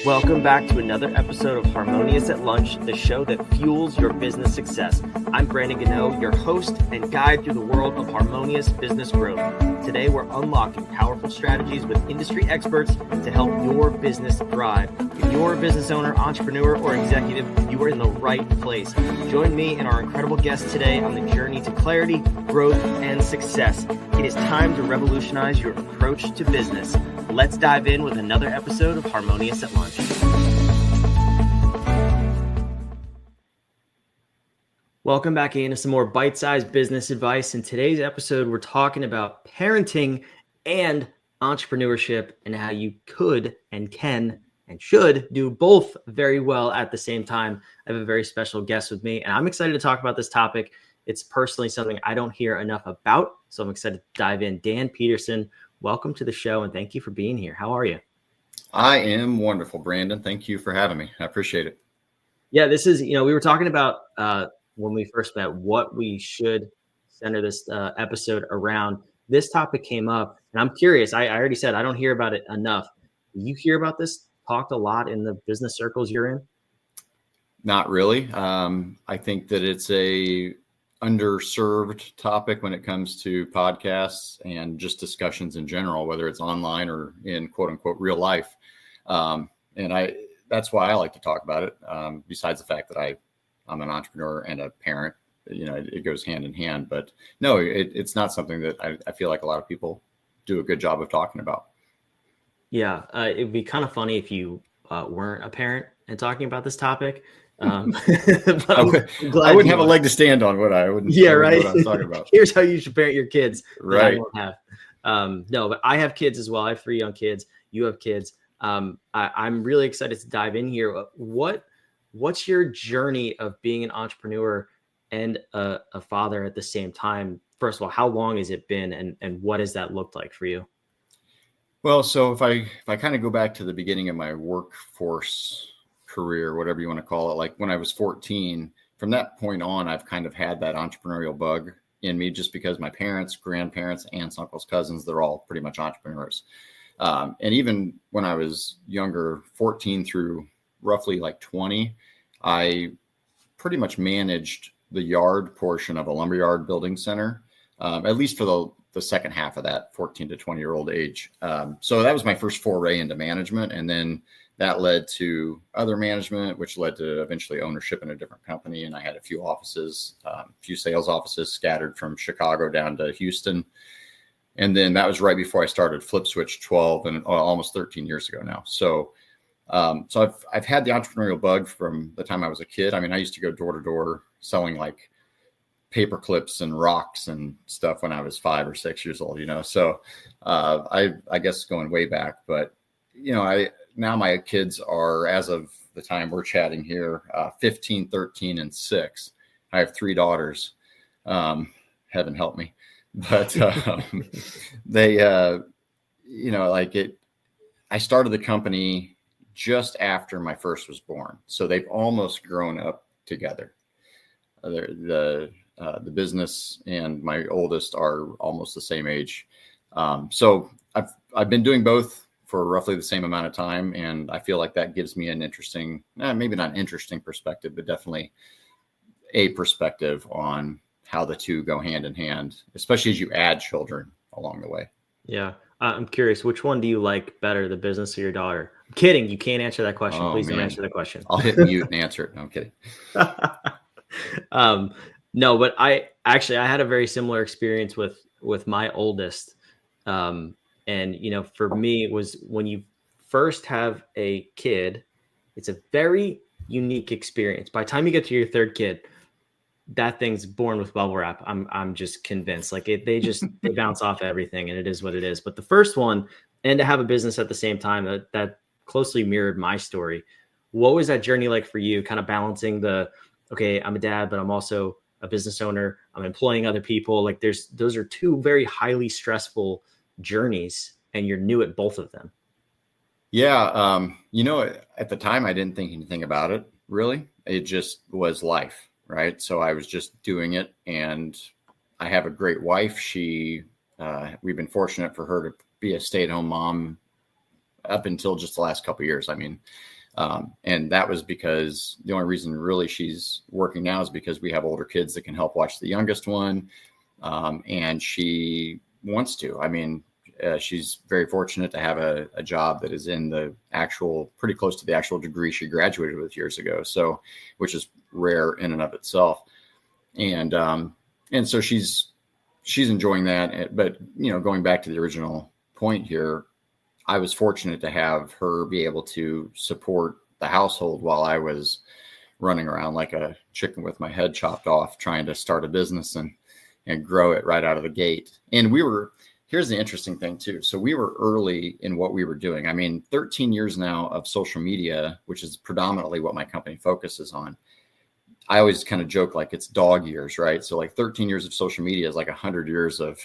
Welcome back to another episode of Harmonious at Lunch, the show that fuels your business success. I'm Brandon Gano, your host and guide through the world of harmonious business growth. Today, we're unlocking powerful strategies with industry experts to help your business thrive. If you're a business owner, entrepreneur, or executive, you are in the right place. Join me and our incredible guests today on the journey to clarity, growth, and success. It is time to revolutionize your approach to business. Let's dive in with another episode of Harmonious at Lunch. Welcome back into some more bite-sized business advice. In today's episode, we're talking about parenting and entrepreneurship and how you could and can and should do both very well at the same time. I have a very special guest with me, and I'm excited to talk about this topic. It's personally something I don't hear enough about, so I'm excited to dive in. Dan Peterson, welcome to the show, and thank you for being here. How are you? I am wonderful, Brandon. Thank you for having me. I appreciate it. Yeah, this is, we were talking about when we first met, what we should center this episode around. This topic came up, and I'm curious. I already said I don't hear about it enough. You hear about this talked a lot in the business circles you're in? Not really. I think that it's a underserved topic when it comes to podcasts and just discussions in general, whether it's online or in quote unquote real life. That's why I like to talk about it. Besides the fact that I'm an entrepreneur and a parent, it goes hand in hand, but no, it's not something that I feel like a lot of people do a good job of talking about. Yeah. It'd be kind of funny if you weren't a parent and talking about this topic. I wouldn't have a leg to stand on, would I? Right. What I'm talking about. Here's how you should parent your kids. Right. I won't have. No, but I have kids as well. I have 3 young kids. You have kids. I'm really excited to dive in here. What's your journey of being an entrepreneur and a father at the same time? First of all, how long has it been, and what has that looked like for you? Well, so if I kind of go back to the beginning of my workforce career, whatever you want to call it, like when I was 14, from that point on, I've kind of had that entrepreneurial bug in me, just because my parents, grandparents, aunts, uncles, cousins, they're all pretty much entrepreneurs. And even when I was younger, 14 through roughly like 20, I pretty much managed the yard portion of a lumberyard building center, at least for the second half of that 14 to 20-year-old age. So that was my first foray into management. And then that led to other management, which led to eventually ownership in a different company. And I had a few offices, a few sales offices scattered from Chicago down to Houston. And then that was right before I started FlipSwitch 12 and almost 13 years ago now. So I've had the entrepreneurial bug from the time I was a kid. I mean, I used to go door to door selling like paper clips and rocks and stuff when I was 5 or 6 years old, So I guess going way back, but now my kids are, as of the time we're chatting here, 15, 13, and 6. I have 3 daughters. Heaven help me. But they, I started the company just after my first was born. So they've almost grown up together. The business and my oldest are almost the same age. So I've been doing both for roughly the same amount of time. And I feel like that gives me an interesting, maybe not an interesting perspective, but definitely a perspective on how the two go hand in hand, especially as you add children along the way. Yeah. I'm curious, which one do you like better, the business or your daughter? I'm kidding. You can't answer that question. Please don't answer that question. I'll hit mute and answer it. No, I'm kidding. No, but I had a very similar experience with my oldest. And, for me, it was when you first have a kid, it's a very unique experience. By the time you get to your 3rd kid, that thing's born with bubble wrap. I'm just convinced. Like they bounce off everything, and it is what it is. But the first one, and to have a business at the same time, that closely mirrored my story. What was that journey like for you? Kind of balancing okay, I'm a dad, but I'm also a business owner. I'm employing other people. Like those are 2 very highly stressful journeys, and you're new at both of them. Yeah. At the time, I didn't think anything about it, really. It just was life, right? So I was just doing it, and I have a great wife. We've been fortunate for her to be a stay-at-home mom up until just the last couple of years. I mean, and that was because the only reason really she's working now is because we have older kids that can help watch the youngest one. And she wants to. I mean, she's very fortunate to have a job that is in the actual, pretty close to the actual degree she graduated with years ago. So, which is rare in and of itself. And so she's enjoying that. But, going back to the original point here, I was fortunate to have her be able to support the household while I was running around like a chicken with my head chopped off, trying to start a business and grow it right out of the gate. And here's the interesting thing too. So we were early in what we were doing. I mean, 13 years now of social media, which is predominantly what my company focuses on. I always kind of joke like it's dog years, right? So like 13 years of social media is like 100 years of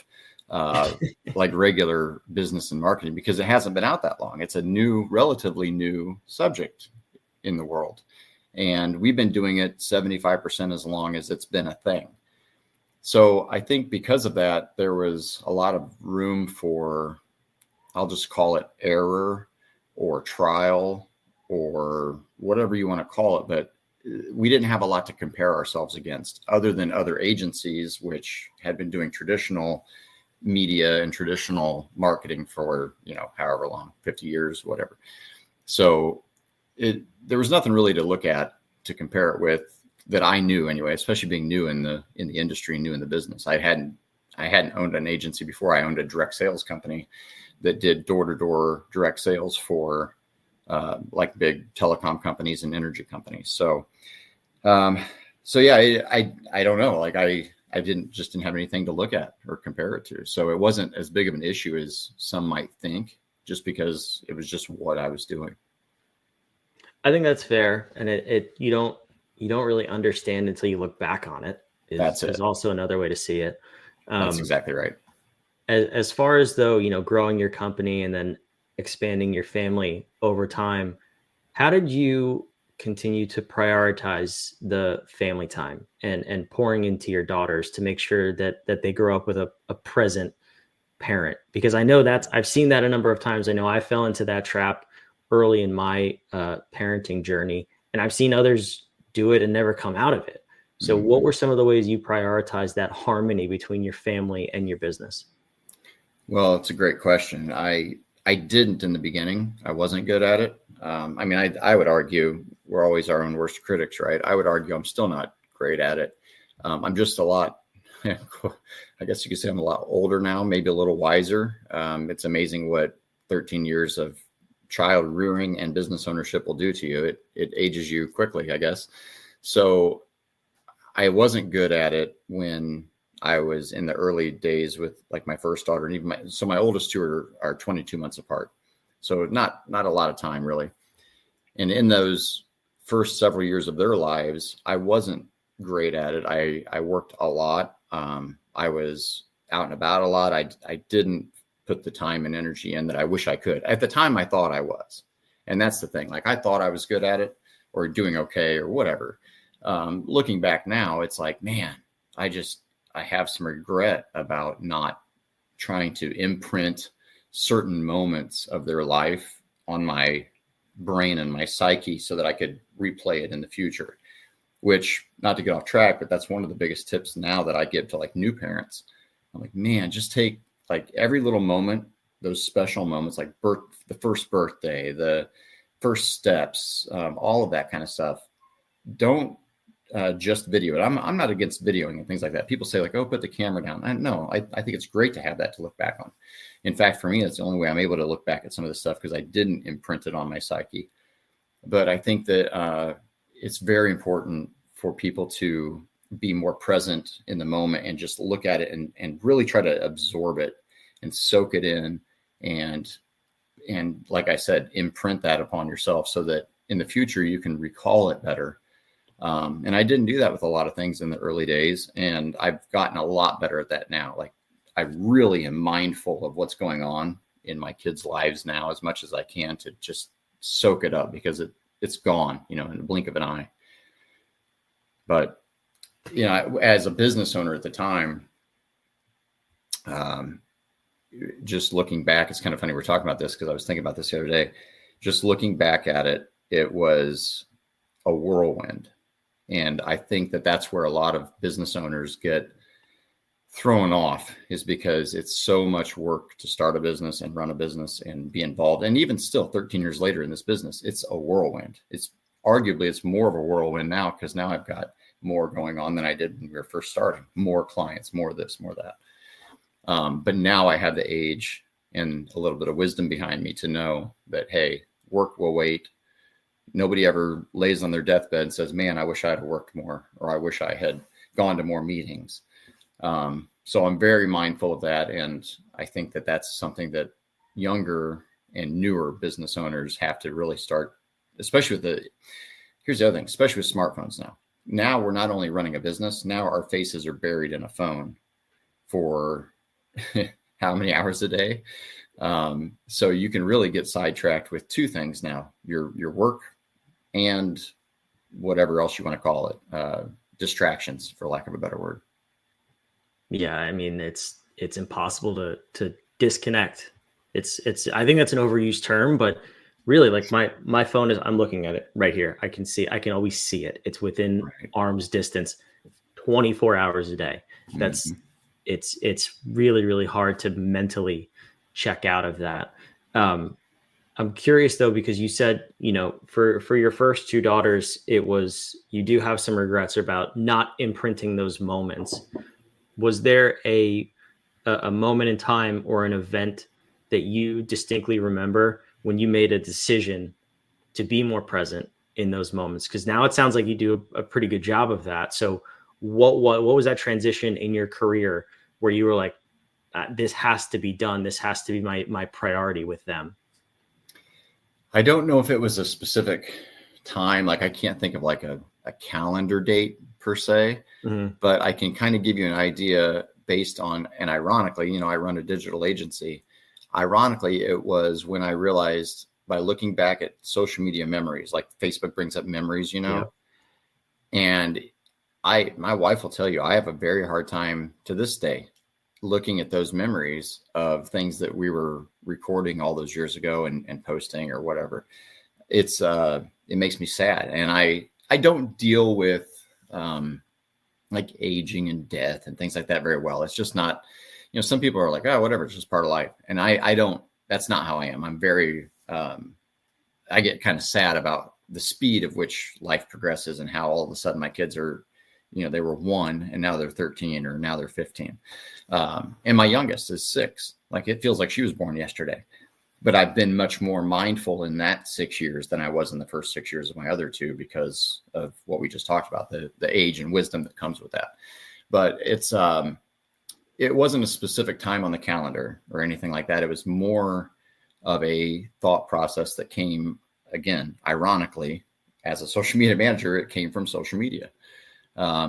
like regular business and marketing, because it hasn't been out that long. It's a relatively new subject in the world. And we've been doing it 75% as long as it's been a thing. So I think because of that, there was a lot of room for, I'll just call it error or trial or whatever you want to call it. But we didn't have a lot to compare ourselves against other than other agencies, which had been doing traditional media and traditional marketing for, however long, 50 years, whatever. So there was nothing really to look at to compare it with that I knew anyway, especially being new in the industry, new in the business. I hadn't owned an agency before. I owned a direct sales company that did door-to-door direct sales for like big telecom companies and energy companies. So yeah, I don't know. Like I didn't have anything to look at or compare it to. So it wasn't as big of an issue as some might think, just because it was just what I was doing. I think that's fair. And you don't really understand until you look back on it. Is also another way to see it. That's exactly right. As far as though, growing your company and then expanding your family over time, how did you continue to prioritize the family time and pouring into your daughters to make sure that they grow up with a present parent? Because I know I've seen that a number of times. I know I fell into that trap early in my parenting journey, and I've seen others do it and never come out of it. So what were some of the ways you prioritized that harmony between your family and your business? Well, it's a great question. I didn't in the beginning. I wasn't good at it. I mean, I would argue we're always our own worst critics, right? I would argue I'm still not great at it. I'm just a lot, I guess you could say I'm a lot older now, maybe a little wiser. It's amazing what 13 years of child rearing and business ownership will do to you. It ages you quickly, I guess. So I wasn't good at it when I was in the early days with like my first daughter, and even my oldest two are 22 months apart. So not a lot of time really. And in those first several years of their lives, I wasn't great at it. I worked a lot. I was out and about a lot. I didn't put the time and energy in that I wish I could. At the time, I thought I was. And that's the thing. Like I thought I was good at it or doing okay or whatever. Looking back now, it's like, man, I have some regret about not trying to imprint certain moments of their life on my brain and my psyche so that I could replay it in the future, which, not to get off track, but that's one of the biggest tips now that I give to like new parents. I'm like, man, just take like every little moment, those special moments, like the first birthday, the first steps, all of that kind of stuff. Don't just video it. I'm not against videoing and things like that. People say like, oh, put the camera down. I think it's great to have that to look back on. In fact, for me, that's the only way I'm able to look back at some of this stuff, because I didn't imprint it on my psyche. But I think that it's very important for people to be more present in the moment and just look at it and really try to absorb it and soak it in. And like I said, imprint that upon yourself so that in the future you can recall it better. And I didn't do that with a lot of things in the early days, and I've gotten a lot better at that now. Like I really am mindful of what's going on in my kids' lives now as much as I can to just soak it up, because it's gone, in the blink of an eye. But, as a business owner at the time, just looking back, it's kind of funny we're talking about this because I was thinking about this the other day. Just looking back at it, it was a whirlwind. And I think that that's where a lot of business owners get thrown off, is because it's so much work to start a business and run a business and be involved. And even still 13 years later in this business, it's a whirlwind. It's arguably, it's more of a whirlwind now, because now I've got more going on than I did when we were first starting, more clients, more this, more that. But now I have the age and a little bit of wisdom behind me to know that, hey, work will wait. Nobody ever lays on their deathbed and says, man, I wish I had worked more, or I wish I had gone to more meetings. So I'm very mindful of that. And I think that that's something that younger and newer business owners have to really start, especially with here's the other thing, especially with smartphones now. Now we're not only running a business, now our faces are buried in a phone for how many hours a day. So you can really get sidetracked with two things now, your work and whatever else you want to call it, distractions, for lack of a better word. Yeah, I mean, it's impossible to disconnect. I think that's an overused term, but really, like my phone is, I'm looking at it right here. I can always see it. It's within arm's distance, 24 hours a day. That's it's really, really hard to mentally check out of that. I'm curious though, because you said, for your first two daughters, you do have some regrets about not imprinting those moments. Was there a moment in time or an event that you distinctly remember when you made a decision to be more present in those moments? Because now it sounds like you do a pretty good job of that. So what was that transition in your career where you were like, this has to be done. This has to be my priority with them? I don't know if it was a specific time. Like, I can't think of like a calendar date per se, but I can kind of give you an idea based on, and ironically, I run a digital agency. Ironically, it was when I realized, by looking back at social media memories, like Facebook brings up memories, and my wife will tell you, I have a very hard time to this day looking at those memories of things that we were recording all those years ago and posting or whatever. It makes me sad. And I don't deal with like aging and death and things like that very well. It's just not, some people are like, oh, whatever, it's just part of life. And I don't, that's not how I am. I'm very, I get kind of sad about the speed of which life progresses and how all of a sudden my kids are, they were 1 and now they're 13 or now they're 15. And my youngest is 6. Like, it feels like she was born yesterday. But I've been much more mindful in that 6 years than I was in the first 6 years of my other two, because of what we just talked about, the age and wisdom that comes with that. But it wasn't a specific time on the calendar or anything like that. It was more of a thought process that came, again, ironically, as a social media manager, it came from social media.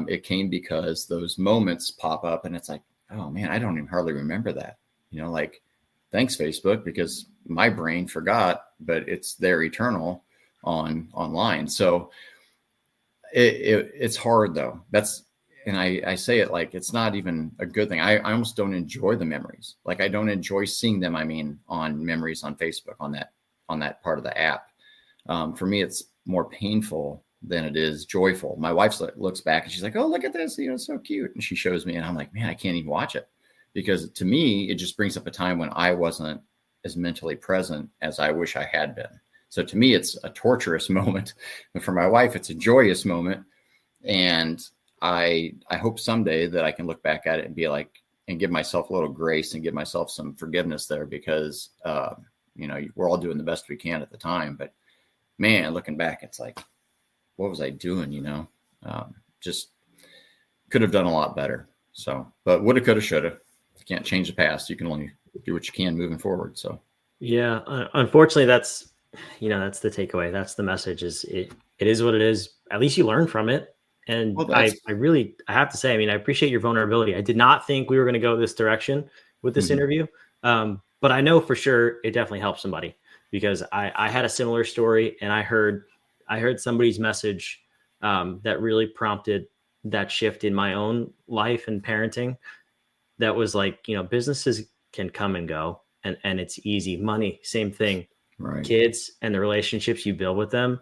It came because those moments pop up and it's like, oh man, I don't even hardly remember that. Like, thanks Facebook, because my brain forgot, but it's there eternal online. So it's hard though. And I say it like, it's not even a good thing. I almost don't enjoy the memories. Like, I don't enjoy seeing them. I mean, on memories on Facebook, on that part of the app. For me, it's more painful than it is joyful. My wife looks back and she's like, oh, look at this, it's so cute. And she shows me and I'm like, man, I can't even watch it, because to me, it just brings up a time when I wasn't as mentally present as I wish I had been. So to me, it's a torturous moment. But for my wife, it's a joyous moment. And I hope someday that I can look back at it and be like, and give myself a little grace and give myself some forgiveness there, because, we're all doing the best we can at the time. But man, looking back, it's like, what was I doing? Just could have done a lot better. So, but woulda, coulda, shoulda. You can't change the past. You can only do what you can moving forward. So, yeah, unfortunately, that's the takeaway. That's the message. It is what it is. At least you learn from it. And I have to say, I mean, I appreciate your vulnerability. I did not think we were going to go this direction with this interview. But I know for sure it definitely helped somebody, because I had a similar story, and I heard somebody's message that really prompted that shift in my own life and parenting. That was like, business is can come and go, and it's easy. Money, same thing. Right. Kids and the relationships you build with them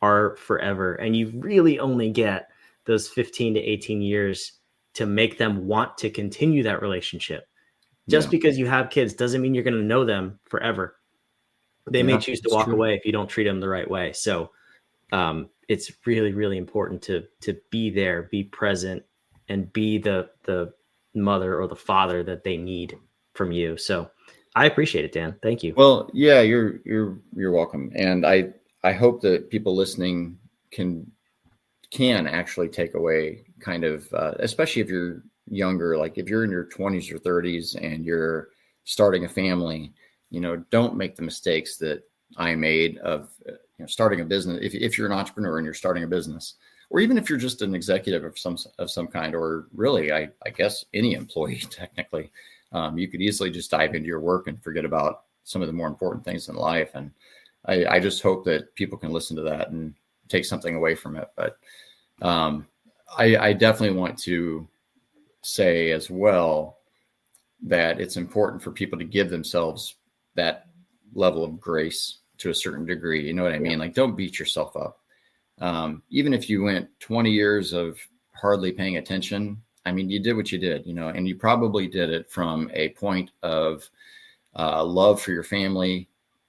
are forever. And you really only get those 15 to 18 years to make them want to continue that relationship. Just because you have kids doesn't mean you're going to know them forever. They may choose to walk away if you don't treat them the right way. So it's really, really important to be there, be present, and be the mother or the father that they need from you. So I appreciate it, Dan. Thank you. Well, yeah, you're welcome. And I hope that people listening can actually take away kind of, especially if you're younger, like if you're in your 20s or 30s and you're starting a family, don't make the mistakes that I made of starting a business. If you're an entrepreneur and you're starting a business, or even if you're just an executive of some kind, or really, I guess any employee technically, you could easily just dive into your work and forget about some of the more important things in life. And I just hope that people can listen to that and take something away from it. But I definitely want to say as well that it's important for people to give themselves that level of grace to a certain degree. You know what I mean? Like, don't beat yourself up. Even if you went 20 years of hardly paying attention, I mean, you did what you did, and you probably did it from a point of love for your family.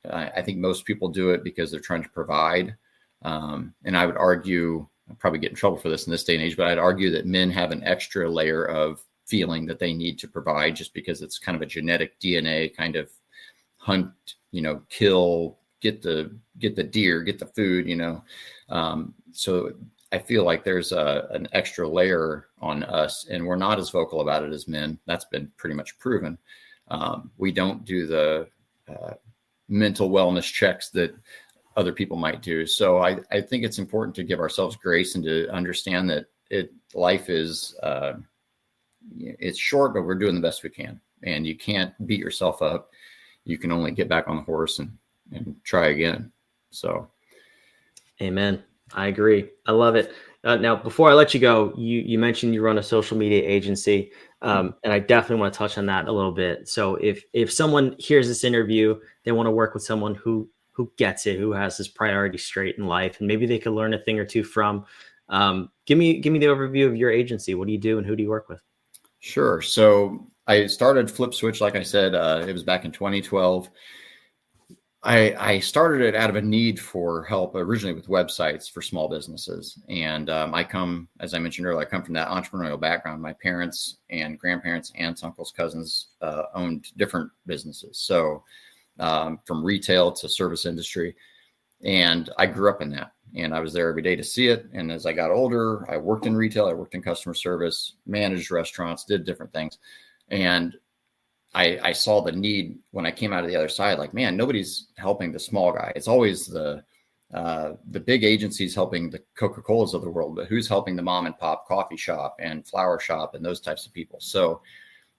I think most people do it because they're trying to provide. And I would argue, I'll probably get in trouble for this in this day and age, but I'd argue that men have an extra layer of feeling that they need to provide, just because it's kind of a genetic DNA kind of hunt, kill, get the deer, get the food, so I feel like there's an extra layer on us, and we're not as vocal about it as men. That's been pretty much proven. We don't do the mental wellness checks that other people might do. So I think it's important to give ourselves grace and to understand that life is, it's short, but we're doing the best we can, and you can't beat yourself up. You can only get back on the horse and try again. So. Amen. I agree. I love it. Now, before I let you go, you mentioned you run a social media agency, and I definitely want to touch on that a little bit. So if someone hears this interview, they want to work with someone who gets it, who has his priorities straight in life, and maybe they could learn a thing or two from. Give me the overview of your agency. What do you do, and who do you work with? Sure. So I started Flip Switch, like I said, it was back in 2012. I started it out of a need for help originally with websites for small businesses. And I come, as I mentioned earlier, I come from that entrepreneurial background. My parents and grandparents, aunts, uncles, cousins owned different businesses. So from retail to service industry. And I grew up in that. And I was there every day to see it. And as I got older, I worked in retail, I worked in customer service, managed restaurants, did different things. And I saw the need when I came out of the other side, like, man, nobody's helping the small guy. It's always the big agencies helping the Coca-Colas of the world, but who's helping the mom and pop coffee shop and flower shop and those types of people. So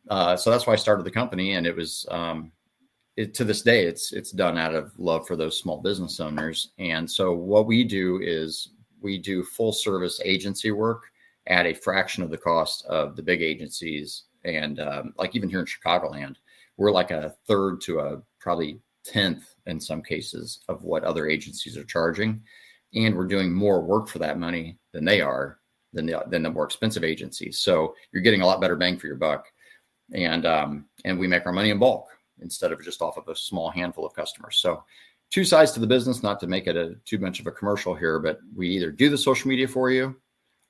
that's why I started the company. And it was, to this day, it's done out of love for those small business owners. And so what we do is we do full service agency work at a fraction of the cost of the big agencies. And like even here in Chicagoland, we're like a third to a probably 10th in some cases of what other agencies are charging. And we're doing more work for that money than they are, than the more expensive agencies. So you're getting a lot better bang for your buck. And we make our money in bulk instead of just off of a small handful of customers. So two sides to the business, not to make it too much of a commercial here, but we either do the social media for you,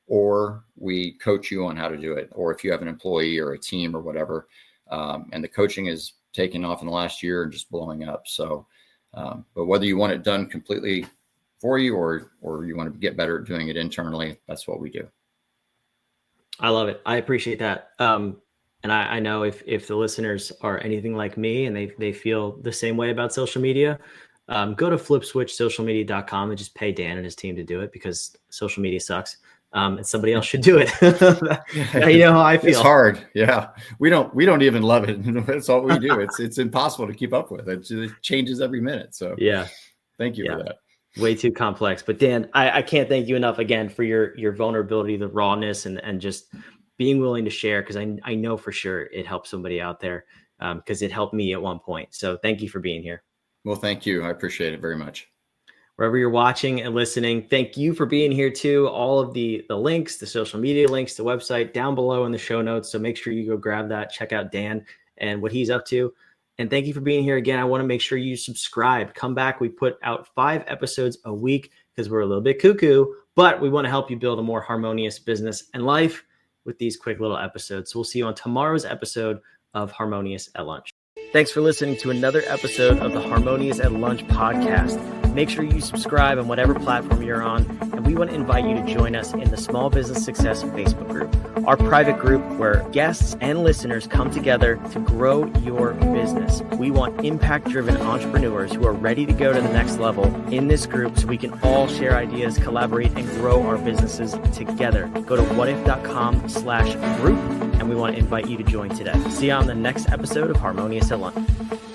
or we coach you on how to do it. Or if you have an employee or a team or whatever, and the coaching is taking off in the last year and just blowing up. So, but whether you want it done completely for you or you want to get better at doing it internally, that's what we do. I love it. I appreciate that. And I know if the listeners are anything like me and they feel the same way about social media, go to flipswitchsocialmedia.com and just pay Dan and his team to do it, because social media sucks. And somebody else should do it. You know how I feel. It's hard. Yeah. We don't even love it. That's all we do. It's impossible to keep up with. It changes every minute. So yeah. Thank you for that. Way too complex. But Dan, I can't thank you enough again for your vulnerability, the rawness, and just being willing to share, because I know for sure it helps somebody out there. because it helped me at one point. So thank you for being here. Well, thank you. I appreciate it very much. Wherever you're watching and listening, thank you for being here too. All of the links, the social media links, the website down below in the show notes. So make sure you go grab that, check out Dan and what he's up to. And thank you for being here again. I want to make sure you subscribe. Come back. We put out 5 episodes a week because we're a little bit cuckoo, but we want to help you build a more harmonious business and life with these quick little episodes. So we'll see you on tomorrow's episode of Harmonious at Lunch. Thanks for listening to another episode of the Harmonious at Lunch podcast. Make sure you subscribe on whatever platform you're on, and we want to invite you to join us in the Small Business Success Facebook group, our private group where guests and listeners come together to grow your business. We want impact-driven entrepreneurs who are ready to go to the next level in this group so we can all share ideas, collaborate, and grow our businesses together. Go to whatif.com/group, and we want to invite you to join today. See you on the next episode of Harmonious at Lunch.